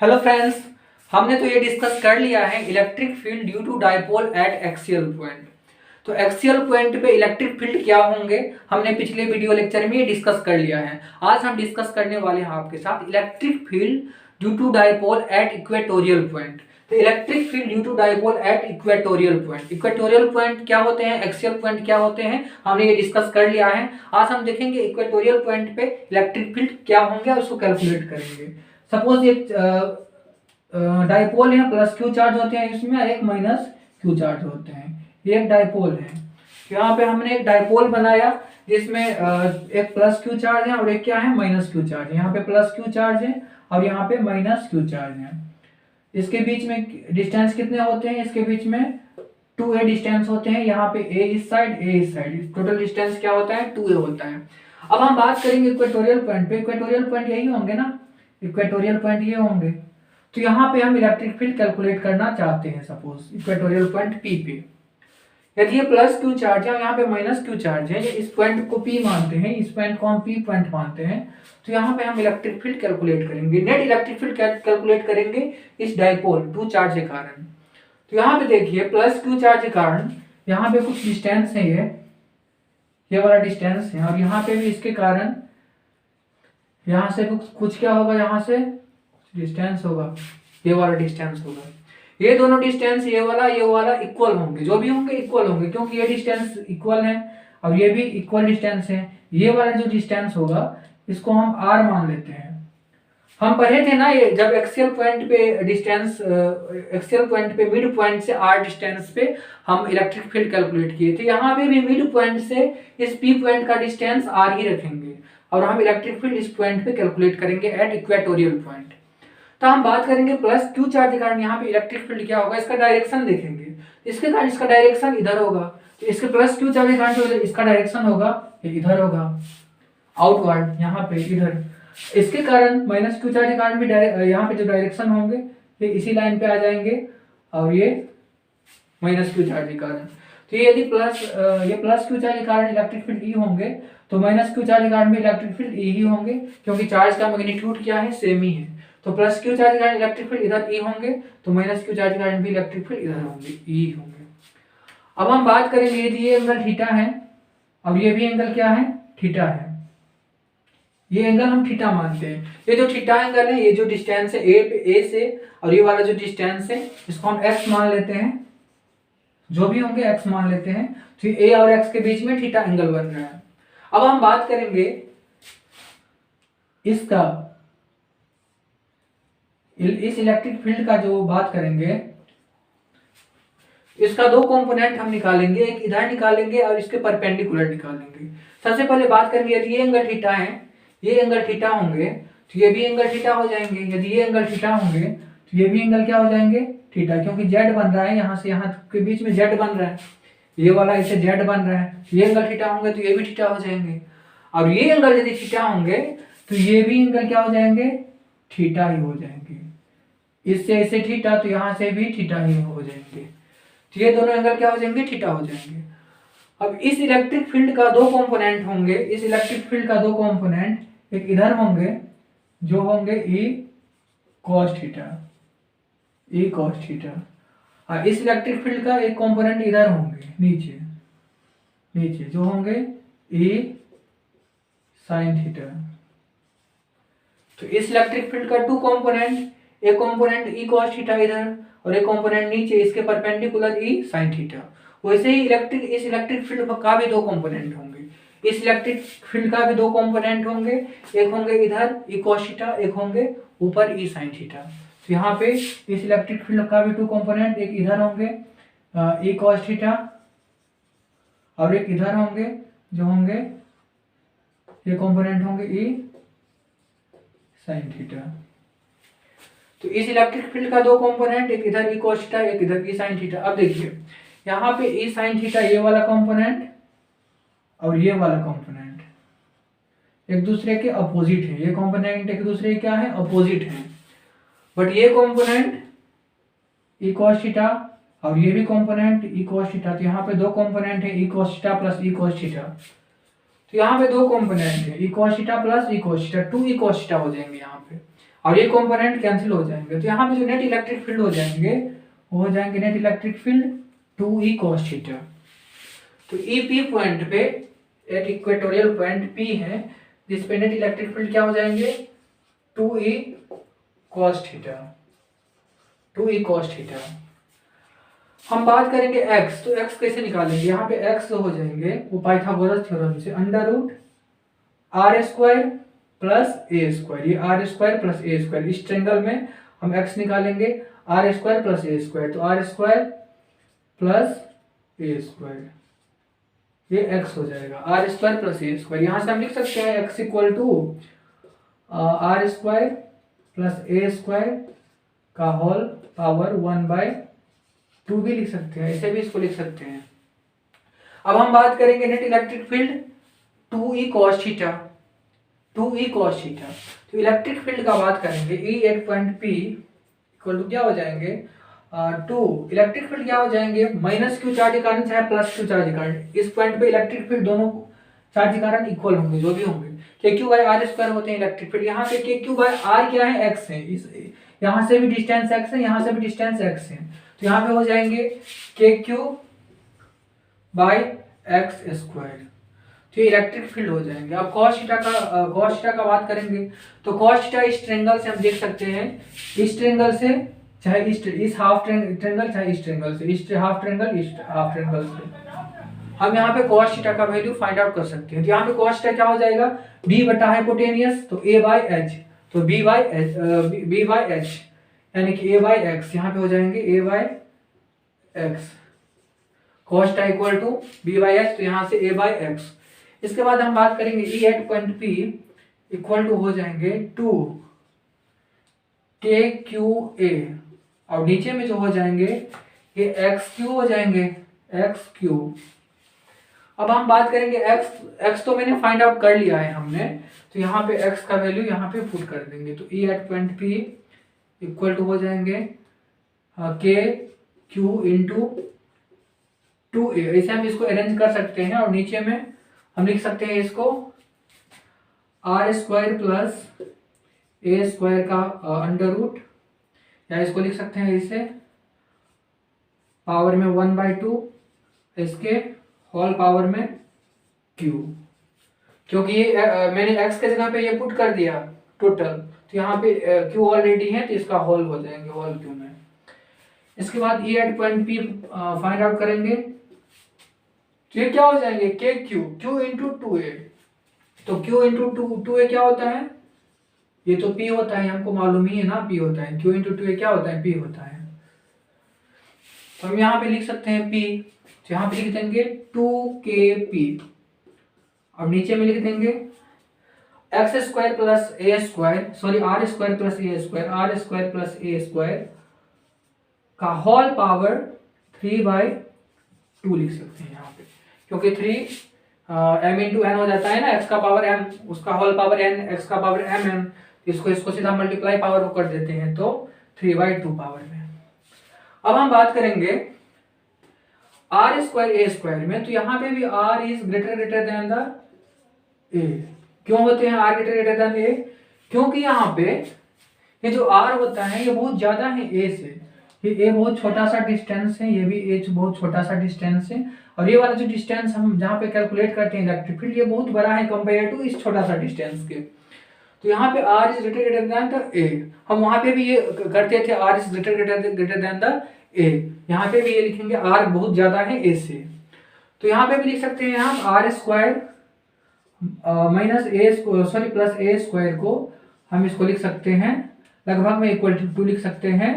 Hello friends, हमने तो ये डिस्कस कर लिया है electric field due to dipole at axial point. तो एक्सियल पॉइंट पे इलेक्ट्रिक फील्ड क्या होंगे हमने पिछले वीडियो लेक्चर में ये डिस्कस कर लिया है। आज हम डिस्कस करने वाले हैं आपके साथ electric field due to dipole at equatorial point. तो electric field due to dipole at equatorial point, equatorial point क्या होते हैं, एक्सियल पॉइंट क्या होते हैं, हमने ये डिस्कस कर लिया है। आज हम देखेंगे इक्वेटोरियल पॉइंट पे इलेक्ट्रिक फील्ड क्या होंगे और उसको कैलकुलेट करेंगे। सपोज एक डाइपोल है, प्लस क्यू चार्ज होते हैं इसमें और एक माइनस क्यू चार्ज होते हैं। ये एक डाइपोल है। तो यहाँ पे हमने एक डाइपोल बनाया जिसमें एक प्लस क्यू चार्ज है और एक क्या है, माइनस क्यू चार्ज है। यहाँ पे प्लस क्यू चार्ज है और यहाँ पे माइनस क्यू चार्ज है। इसके बीच में डिस्टेंस कितने होते हैं, इसके बीच में 2a डिस्टेंस होते हैं। यहाँ पे a इस साइड, a इस साइड, टोटल डिस्टेंस क्या होता है, 2a होता है। अब हम बात करेंगे इक्वेटोरियल पॉइंट पे। इक्वेटोरियल पॉइंट यही होंगे ना, इक्वेटोरियल पॉइंट ये होंगे। तो यहाँ पे हम इलेक्ट्रिक फील्ड कैलकुलेट करना चाहते हैं। सपोज इक्वेटोरियल पॉइंट P पे यदि ये प्लस क्यू चार्ज है और यहाँ पे माइनस क्यू चार्ज है, इस पॉइंट को P मानते हैं, इस पॉइंट को हम P पॉइंट मानते हैं। तो यहाँ पे हम इलेक्ट्रिक फील्ड कैलकुलेट करेंगे, नेट इलेक्ट्रिक फील्ड कैलकुलेट करेंगे इस डाइपोल 2 चार्ज के कारण। तो यहाँ पे देखिए प्लस क्यू चार्ज के कारण यहाँ पे कुछ डिस्टेंस है, ये वाला डिस्टेंस है, और यहाँ पे भी इसके कारण यहाँ से कुछ क्या होगा, यहाँ से डिस्टेंस होगा, ये वाला डिस्टेंस होगा। ये दोनों डिस्टेंस ये वाला इक्वल होंगे, जो भी होंगे इक्वल होंगे, क्योंकि ये डिस्टेंस इक्वल है और ये भी इक्वल डिस्टेंस है। ये वाला जो डिस्टेंस होगा इसको हम r मान लेते हैं। हम पढ़े थे ना ये, जब एक्सियल पॉइंट पे डिस्टेंस, एक्सियल पॉइंट पे मिड पॉइंट से r डिस्टेंस पे हम इलेक्ट्रिक फील्ड कैलकुलेट किए थे। यहाँ पे भी मिड पॉइंट से इस p पॉइंट का डिस्टेंस r ही रखेंगे और हम इलेक्ट्रिक फील्ड इस पॉइंट पे कैलकुलेट करेंगे एट इक्वेटोरियल पॉइंट। तो हम बात करेंगे प्लस क्यू चार्ज के कारण यहाँ पे इलेक्ट्रिक फील्ड क्या होगा, इसका डायरेक्शन देखेंगे। इसके कारण इसका डायरेक्शन इधर होगा, तो इसके प्लस क्यू चार्ज के कारण जो इसका डायरेक्शन होगा ये इधर होगा, आउटवर्ड, यहाँ पे इधर। इसके कारण माइनस क्यू चार्ज के कारण भी यहाँ पे जो डायरेक्शन होंगे ये इसी लाइन पे आ जाएंगे और ये माइनस क्यू चार्ज के कारण। तो ये यदि ये प्लस क्यू चार्ज के कारण इलेक्ट्रिक फील्ड ई होंगे तो माइनस क्यू चार्ज के कारण भी इलेक्ट्रिक फील्ड ई ही होंगे, क्योंकि चार्ज का मैग्नीट्यूड क्या है, सेम ही है। तो प्लस क्यू चार्ज के कारण इलेक्ट्रिक फील्ड इधर ई होंगे, तो माइनस क्यू चार्ज के कारण भी इलेक्ट्रिक फील्ड इधर होंगे, ई होंगे। अब हम बात करेंगे यदि ये एंगल थीटा है और ये भी एंगल क्या है, थीटा है, ये एंगल हम थीटा मानते हैं। ये जो थीटा एंगल है, ये जो डिस्टेंस है ए से और ये वाला जो डिस्टेंस है इसको हम एक्स मान लेते हैं, जो भी होंगे एक्स मान लेते हैं। तो ए और एक्स के बीच में थीटा एंगल बन रहा है। अब हम बात करेंगे इसका, इस इलेक्ट्रिक फील्ड का जो बात करेंगे, इसका दो कंपोनेंट हम निकालेंगे, एक इधर निकालेंगे और इसके परपेंडिकुलर निकालेंगे। सबसे पहले बात करेंगे यदि ये एंगल थीटा है, ये एंगल थीटा होंगे तो ये भी एंगल थीटा हो जाएंगे। यदि ये एंगल थीटा होंगे तो ये भी एंगल क्या हो जाएंगे, थीटा, क्योंकि जेड बन रहा है, यहाँ से यहाँ के बीच में जेड बन रहा है, ये वाला इसे जेड बन रहा है। ये एंगल थीटा होंगे तो ये भी थीटा हो जाएंगे। और ये एंगल यदि थीटा होंगे तो ये भी एंगल क्या हो जाएंगे, थीटा ही हो जाएंगे। इससे इसे थीटा, तो यहाँ से भी थीटा ही हो जाएंगे। तो ये दोनों एंगल क्या हो जाएंगे, थीटा हो जाएंगे। अब इस इलेक्ट्रिक फील्ड का दो कंपोनेंट होंगे, इस इलेक्ट्रिक फील्ड का दो कंपोनेंट एक इधर होंगे जो होंगे ई कॉस थीटा, ई कॉस थीटा, और इस इलेक्ट्रिक फील्ड का एक कंपोनेंट इधर होंगे नीचे, नीचे जो होंगे ई साइन थीटा। तो इस इलेक्ट्रिक फील्ड का टू कंपोनेंट, एक कंपोनेंट ई कॉस थीटा इधर और एक कंपोनेंट नीचे इसके परपेंडिकुलर ई साइन थीटा। वैसे ही इस इलेक्ट्रिक फील्ड का भी दो कंपोनेंट होंगे, इस इलेक्ट्रिक फील्ड का भी दो कंपोनेंट होंगे, एक होंगे इधर ई कॉस थीटा, एक होंगे ऊपर ई साइन थीटा। तो यहाँ पे इस इलेक्ट्रिक फील्ड का भी टू कंपोनेंट, एक इधर होंगे ई कॉस थीटा और एक इधर होंगे जो होंगे ये कंपोनेंट होंगे ई साइन थीटा। तो इस इलेक्ट्रिक फील्ड का दो कंपोनेंट, एक इधर ई कॉस थीटा, एक इधर ई साइन थीटा। अब देखिए यहाँ पे ई साइन थीटा ये वाला कंपोनेंट और ये वाला कंपोनेंट एक दूसरे के अपोजिट है, ये कंपोनेंट एक दूसरे के क्या है, अपोजिट है। बट ये कंपोनेंट ई कॉस थीटा और ये भी कंपोनेंट ई कॉस थीटा, तो यहाँ पे दो कंपोनेंट है E cos theta plus E cos theta. तो यहाँ पे दो कंपोनेंट है E cos theta plus E cos theta, two E cos theta हो जाएंगे यहाँ पे। और ये कंपोनेंट कैंसिल हो जाएंगे, तो यहाँ पे जो नेट इलेक्ट्रिक फील्ड हो जाएंगे वो हो जाएंगे net electric field 2E cos theta. तो ई पी पॉइंट पे एक इक्वेटोरियल पॉइंट पी है जिस पे नेट इलेक्ट्रिक फील्ड क्या हो जाएंगे 2E cos theta, 2E cos theta. हम बात करेंगे x, तो x कैसे निकालेंगे, यहाँ पे x हो जाएंगे वो पाइथागोरस थ्योरम से under root r square plus a square, ये r square plus a square, इस ट्रेंगल में हम x निकालेंगे r square plus a square, तो r square plus a square, ये x हो जाएगा r square plus a square. यहाँ से हम लिख सकते हैं x equal to r square plus a square का होल पावर 1/2 भी लिख सकते हैं, ऐसे भी इसको लिख सकते हैं। अब हम बात करेंगे net electric field 2E cos theta, 2E cos theta. तो इलेक्ट्रिक फील्ड का बात करेंगे E at point P equal to क्या हो जाएंगे 2, इलेक्ट्रिक फील्ड क्या हो जाएंगे माइनस क्यू चार्ज के कारण चाहे प्लस क्यू चार्ज के कारण, इस पॉइंट पे इलेक्ट्रिक फील्ड दोनों चार्ज के कारण इक्वल होंगे जो भी होंगे, के क्यू बाय आर स्क्वायर होते हैं इलेक्ट्रिक फील्ड। यहाँ पे के क्यू बाय आर क्या है एक्स है, इस यहाँ से भी डिस्टेंस एक्स है, यहाँ से भी डिस्टेंस एक्स है, तो यहाँ पे हो जाएंगे के क्यू बाय एक्स स्क्वायर, तो ये इलेक्ट्रिक फील्ड हो जाएंगे। अब cos थीटा का बात करेंगे तो cos थीटा इस ट्रेंगल से हम देख सकते हैं, इस ट्रेंगल से चाहे इस हाफ ट्रेंगल चाहे इस ट्रेंगल से, इस हाफ ट्रेंगल इस हाफ ट्रेंगल से हम यहाँ पे cos थीटा का वैल्यू फाइंड आउट कर सकते हैं। तो यहाँ पे cos थीटा क्या हो जाएगा b बटा हाइपोटेनियस, तो a बाय h, तो b बाय h यानी कि a बाय x, यहाँ पे हो जाएंगे a by x, cos theta equal to b by h, तो यहाँ से a बाय x। इसके बाद हम बात करेंगे E at point P equal to हो जाएंगे 2 के क्यू ए, और नीचे में जो हो जाएंगे ये एक्स क्यू हो जाएंगे, एक्स क्यू। अब हम बात करेंगे एक्स तो मैंने फाइंड आउट कर लिया है हमने, तो यहाँ पे एक्स का वैल्यू यहाँ पे पुट कर देंगे, तो E at point P equal to हो जाएंगे के क्यू इंटू 2a, ऐसे हम इसको अरेंज कर सकते हैं। और नीचे में हम लिख सकते हैं इसको r square plus a square का अंडर रूट, या इसको लिख सकते हैं इसे पावर में 1/2 इसके होल पावर में q, क्योंकि ये मैंने x के जगह पे ये पुट कर दिया टोटल, तो यहाँ पे q ऑलरेडी है तो इसका होल हो जाएंगे होल q में। इसके बाद E at point P find out करेंगे, तो ये क्या हो जाएंगे के क्यू इंटू 2a, तो q इंटू 2a क्या होता है, ये तो p होता है, हमको मालूम ही है ना p होता है, q इंटू 2a क्या होता है p होता है। तो हम यहाँ पे लिख सकते हैं p, तो यहाँ पे लिख देंगे 2kp, और नीचे में लिख देंगे x square plus a square, sorry r square plus a square, r square plus a square का होल पावर 3/2 लिख सकते हैं यहाँ पे, क्योंकि 3 m इंटू एन हो जाता है ना, x का पावर m उसका होल पावर n, x का पावर mm, इसको सीधा मल्टीप्लाई पावर को कर देते हैं तो 3/2 पावर में। अब हम बात करेंगे आर स्क्वायर ए स्क्वायर में, तो यहाँ पे भी r is greater than the a। क्यों होते हैं r ग्रेटर देन a, क्योंकि यहाँ पे ये जो r होता है ये बहुत ज्यादा है a से, ये a बहुत छोटा सा डिस्टेंस है, ये भी h बहुत छोटा सा डिस्टेंस है, और ये वाला जो डिस्टेंस हम जहाँ पे कैलकुलेट करते हैं इलेक्ट्रिक फील्ड ये बहुत बड़ा है कंपेयर टू इस छोटा सा डिस्टेंस के। तो यहाँ पे r is greater than the a, हम वहाँ पे भी ये करते थे r is greater than the a, यहाँ पे भी ये लिखेंगे r बहुत ज्यादा है a से, तो यहाँ पे भी लिख सकते हैं हम r square minus a sorry plus a square को हम इसको लिख सकते हैं लगभग में इक्वल टू लिख सकते हैं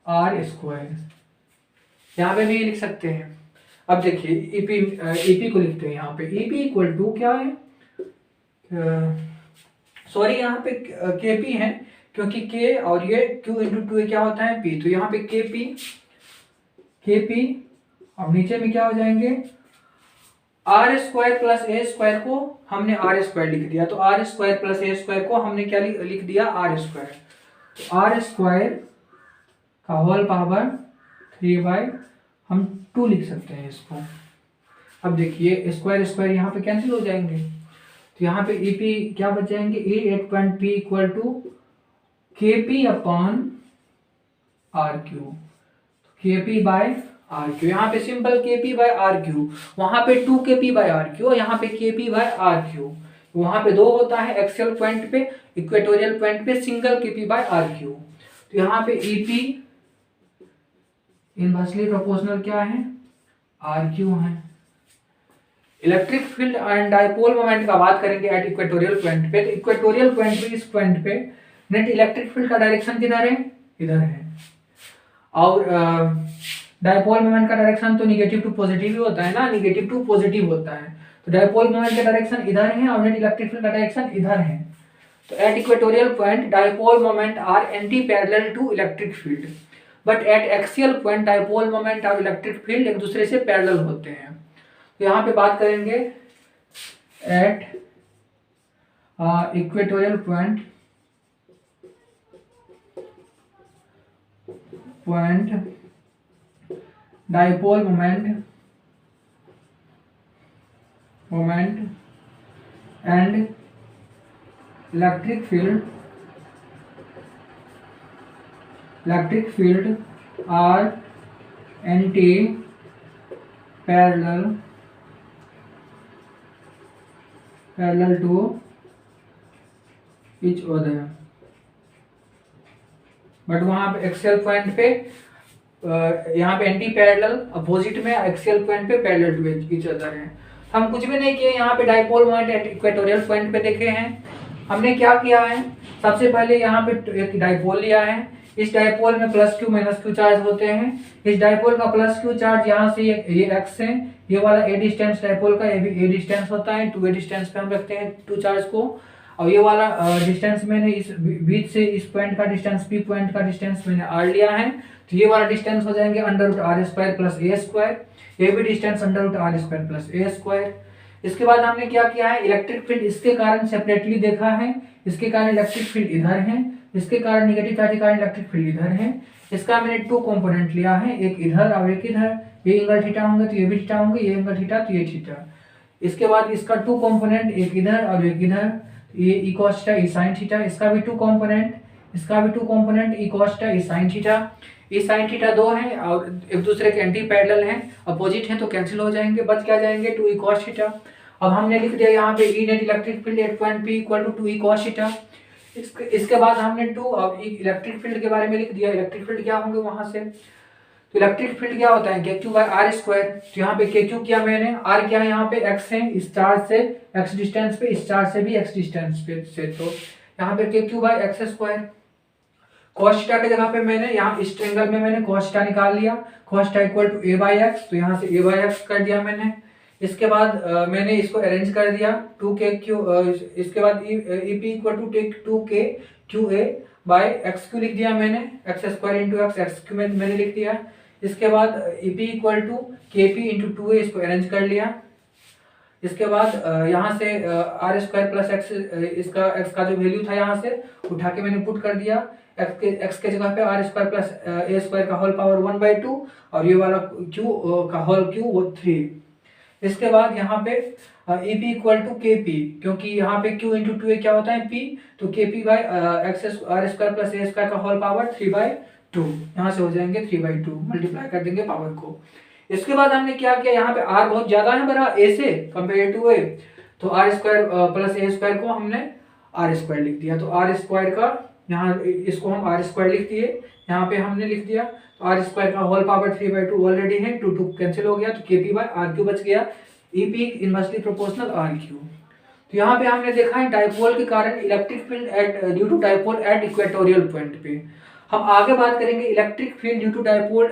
आर स्क्वायर, यहाँ पे भी लिख सकते हैं। अब देखिए ईपी को लिखते हैं, यहाँ पे ईपी इक्वल टू क्या है, सॉरी यहाँ पे केपी है, क्योंकि के और ये क्यू इंटू 2 क्या होता है पी, तो यहाँ पे केपी और नीचे में क्या हो जाएंगे r square plus a square को हमने आर स्क्वायर लिख दिया, तो r square plus a square को हमने क्या लिख दिया आर स्क्वायर, तो आर स्क्वायर का होल पावर 3/2 लिख सकते हैं इसको। अब देखिए स्क्वायर स्क्वायर यहाँ पे कैंसिल हो जाएंगे, तो यहाँ पे ईपी क्या बच जाएंगे, E at point P equal to Kp upon r cube, Kp by r cube. यहाँ पे simple Kp by r cube, वहां पे 2 Kp बाय आर क्यू, यहाँ पे Kp बाय आर क्यू। वहां पे 2 होता है एक्सियल पॉइंट पे, इक्वेटोरियल पॉइंट पे single Kp by r cube. तो यहाँ पे Ep इनवर्सली प्रोपोर्शनल क्या है, आर क्यू है। Electric field and dipole moment का बात करेंगे एट इक्वेटोरियल पॉइंट पे। तो इक्वेटोरियल पॉइंट पे, इस पॉइंट पे नेट इलेक्ट्रिक फील्ड का डायरेक्शन किधर है, इधर है। और डाइपोल मोमेंट का डायरेक्शन तो निगेटिव टू पॉजिटिव ही होता है ना, निगेटिव टू पॉजिटिव होता है। तो डाइपोल मोमेंट का डायरेक्शन इधर है और नेट इलेक्ट्रिक फील्ड का डायरेक्शन इधर है। तो at equatorial point dipole moment are anti parallel to electric field, but at axial point dipole moment और इलेक्ट्रिक फील्ड एक दूसरे से पैरेलल होते हैं। तो यहाँ पे बात करेंगे at equatorial point dipole moment and electric field are anti parallel to each other, but वहां पे एक्सियल पॉइंट पे यहाँ पे एंटी पैरेलल, अपोजिट में एक्सियल पॉइंट पे पैरेलल टू ईच अदर है। हम कुछ भी नहीं किए, यहाँ पे dipole moment at equatorial point पे देखे हैं। हमने क्या किया है, सबसे पहले यहाँ पे एक डाइपोल लिया है। इस डाइपोल में plus Q minus Q charge होते हैं। इस डाइपोल का प्लस क्यू चार्ज यहाँ से ये एक्स है, ये वाला ए डिस्टेंस डाइपोल का, ये भी ए डिस्टेंस होता है। 2a डिस्टेंस पे हम रखते हैं 2 चार्ज को। और ये वाला डिस्टेंस मैंने इस बीच से इस पॉइंट का डिस्टेंस, पी पॉइंट का डिस्टेंस मैंने आर लिया है। तो ये वाला डिस्टेंस हो जाएंगे under root r square plus a square, ये भी distance under root r square plus a square. इसके बाद हमने क्या किया है, इलेक्ट्रिक फील्ड इसके कारण सेपरेटली देखा है, इसके कारण इलेक्ट्रिक फील्ड इधर है, इसके कारण निगेटिव चार्ज के कारण इलेक्ट्रिक फील्ड इधर है। इसका मैंने 2 कंपोनेंट लिया है, एक इधर और एक इधर। ये एंगल थीटा होंगे तो ये भी थीटा होंगे, ये एंगल थीटा तो ये थीटा। इसके बाद इसका 2 कंपोनेंट, एक इधर और एक इधर, ये ई cos theta E sin theta. इसका भी 2 कंपोनेंट, इसका भी 2 कंपोनेंट, ई cos theta E sin theta. ई sin थीटा 2 है और एक दूसरे के एंटी पैरेलल हैं, अपोजिट हैं, तो कैंसिल हो जाएंगे, बच क्या जाएंगे 2 ई cos थीटा। अब हमने लिख दिया यहाँ पे E net electric field at point P equal to 2 E cos थीटा। इसके बाद हमने 2 अब इलेक्ट्रिक फील्ड के बारे में लिख दिया, इलेक्ट्रिक फील्ड क्या होंगे वहां से। तो इलेक्ट्रिक फील्ड क्या होता है, KQ बाय आर स्क्वायर। तो यहाँ पे KQ किया मैंने, आर क्या है यहाँ पे x है, इस चार्ज से x डिस्टेंस पे, इस चार्ज से भी x डिस्टेंस पे से, तो यहाँ पे KQ by x square. cos theta की जगह पे मैंने यहाँ इस ट्रायंगल में मैंने cos थीटा निकाल लिया, cos theta equal to a by x, तो यहाँ से a बाय एक्स कर दिया मैंने। इसके बाद मैंने इसको अरेंज कर दिया 2KQ, इसके बाद EP equal to take 2KQA by x cube लिख दिया मैंने, x square into x cube में मैंने लिख दिया। इसके बाद EP equal to KP into 2A, इसको अरेंज कर लिया। इसके बाद यहाँ से आर स्क्वायर प्लस एक्स, इसका एक्स का जो वैल्यू था यहाँ से उठा के मैंने पुट कर दिया। एक्स के जगह पे r square plus a square का होल पावर 1/2 और ये वाला क्यू का होल क्यू वो 3। इसके बाद यहाँ पे EP इक्वल टू KP, क्योंकि यहाँ पे Q इंटू 2A क्या होता है P, तो KP by x r square plus a square का होल पावर 3/2। यहाँ से हो जाएंगे 3/2, मल्टीप्लाई कर देंगे पावर को। इसके बाद हमने क्या किया, यहाँ पे R बहुत ज्यादा है बड़ा A से कंपेयर टू A, तो r square plus a square को हमने आर स्क्वायर लिख दिया। तो आर स्क्वायर का यहाँ इसको हम आर स्क्वायर लिख दिए, यहाँ पे हमने लिख दिया। तो आर स्क्वायर का होल पावर 3/2 ऑलरेडी है, 2 कैंसिल हो गया, तो KP बाय आर क्यू बच गया। EP inversely proportional r cube. तो यहाँ पे हमने देखा है डाइपोल के कारण electric field at due to dipole at equatorial point पे। हम आगे बात करेंगे electric field due to dipole,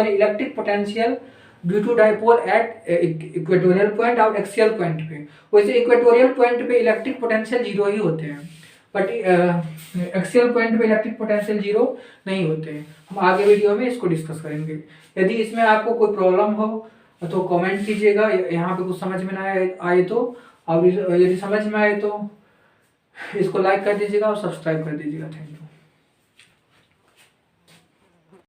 electric potential due to dipole at equatorial point और एक्सियल पॉइंट पे। वैसे इक्वेटोरियल पॉइंट पे इलेक्ट्रिक पोटेंशियल 0 ही होते हैं, बट एक्सियल पॉइंट पे इलेक्ट्रिक पोटेंशियल 0 नहीं होते हैं। हम आगे वीडियो में इसको डिस्कस करेंगे। यदि इसमें आपको कोई प्रॉब्लम हो तो कमेंट कीजिएगा, यहाँ पे कुछ समझ में ना आए तो, और यदि समझ में आए तो इसको लाइक कर दीजिएगा और सब्सक्राइब कर दीजिएगा। Thank you.